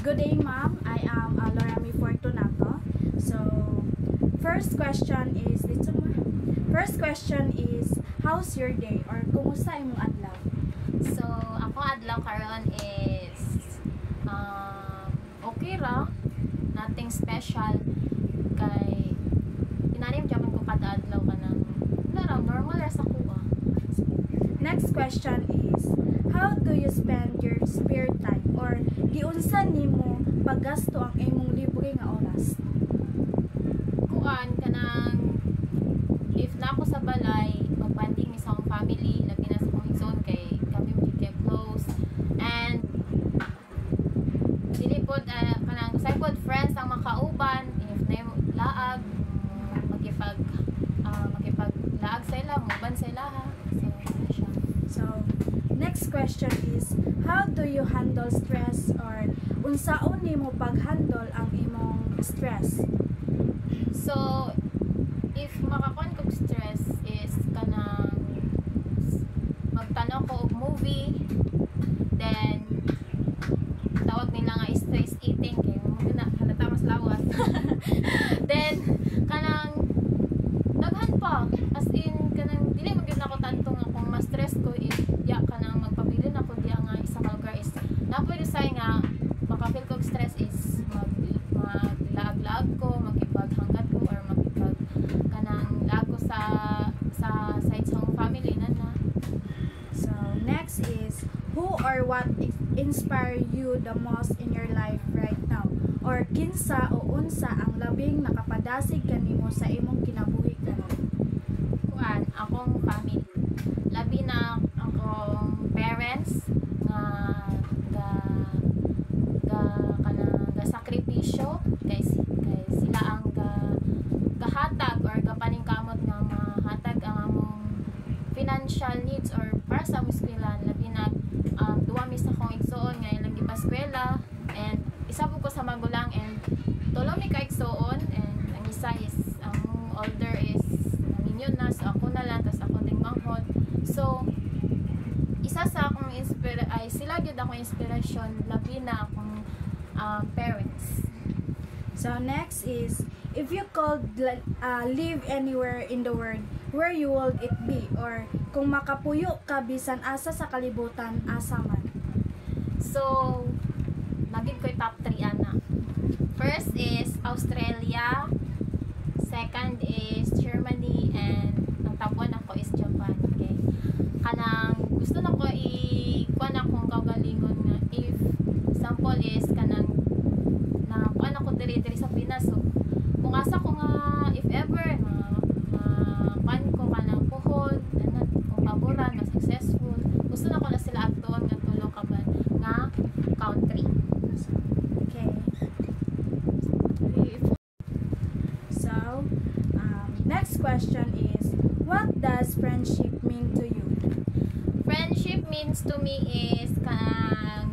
Good day, ma'am. I am Lorami Fortunato. So, first question is how's your day or kumusta imong adlaw? So, ako adlaw karon is okay ra. Nothing special. Kay inanim jaman ko kada adlaw kanang normal ra sa kuha. Next question is how do you spend your spare time or giunsa nimo paggasto ang imong libre nga oras? Kuan kanang if na ako sa balay, magbanding mi sa akong family, labi na sa akong igsoon kay kami kay close. And dili pod kanang say pod friends ang makauban if na laag magipag laag sa ila, muban sa ila ha. So, next question is how do you handle stress or unsaon nimo pag-handle ang imong stress? So, if makakon kog stress is kanang magtanaw ko og movie, then tawag nila nga stress eating kay mo na halata mas lawas. Then kanang daghan pa as in kanang dili man gyud ako tanto nga kung ma-stress ko if ya kanang magpabilin ako diya nga isa ka lugar is napoy say nga makafeel kog stress is maglaag-laag ko, magipaghangat ko or magipag kanang laag ko sa side sa family na. So, next is who or what inspire you the most in your life right now? Or kinsa o unsa ang labing nakapadasig kanimo sa imong kinabuhi karon? Kuan, akong family. Labi na akong parents nga sakripisyo kay sila ang gahatag or gapaningkamot nga mahatag ang among financial needs or para sa among eskwela. Labi na duwa mi sa akong igsoon nga ilang gipaskwela and isa po ko sa magulang and tulo mi ka igsoon and ang isa is ang older is naminyon na so ako na lang tas ako ding manghod. So isa sa akong sila gyud akong inspirasyon labi na akong parents. So next is if you could live anywhere in the world, where you would it be? Or kung makapuyo ka bisan asa sa kalibutan, asa man? So naging ko top 3 ana. First is Australia, second is Germany, and ang top 1 ako is Japan. Okay. Kanang gusto na ko kuan akong kagalingon nga if example is kanang na kuan ako diri sa Pinas. So kung asa ko nga if ever na kuan ko kanang puhon kung paboran mas successful, gusto na ko na sila adtoon nga tulo ka ba nga country. Okay. So next question is what does friendship mean to you? Friendship means to me is kanang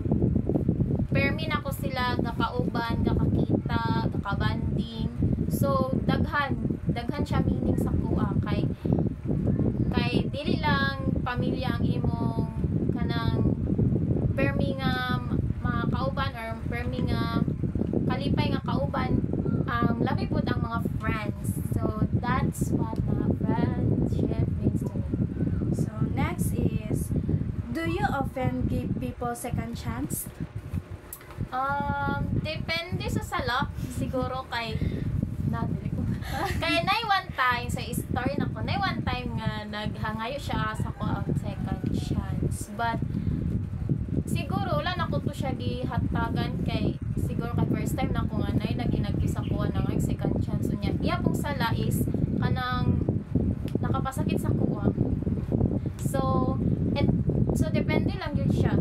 permi na ko sila gakauban, gakakita, gakabanding. So daghan siya meaning sa kuha kay dili lang pamilya ang imong kanang permi nga makauban or permi nga kalipay nga kauban, labi pud ang mga friends. So that's what friendship means to me. So next is do you often give people second chance? Depende sa sala. Siguro kay nay one time sa story nako, nay one time nga naghangayo siya sa ko ang second chance. But siguro wala na ko to siya gihatagan kay siguro kay first time na ko nga nay naginagkisa ko na nga second chance unya. Iya pong sala is kanang nakapasakit sa kuha. So depende lang yun siya.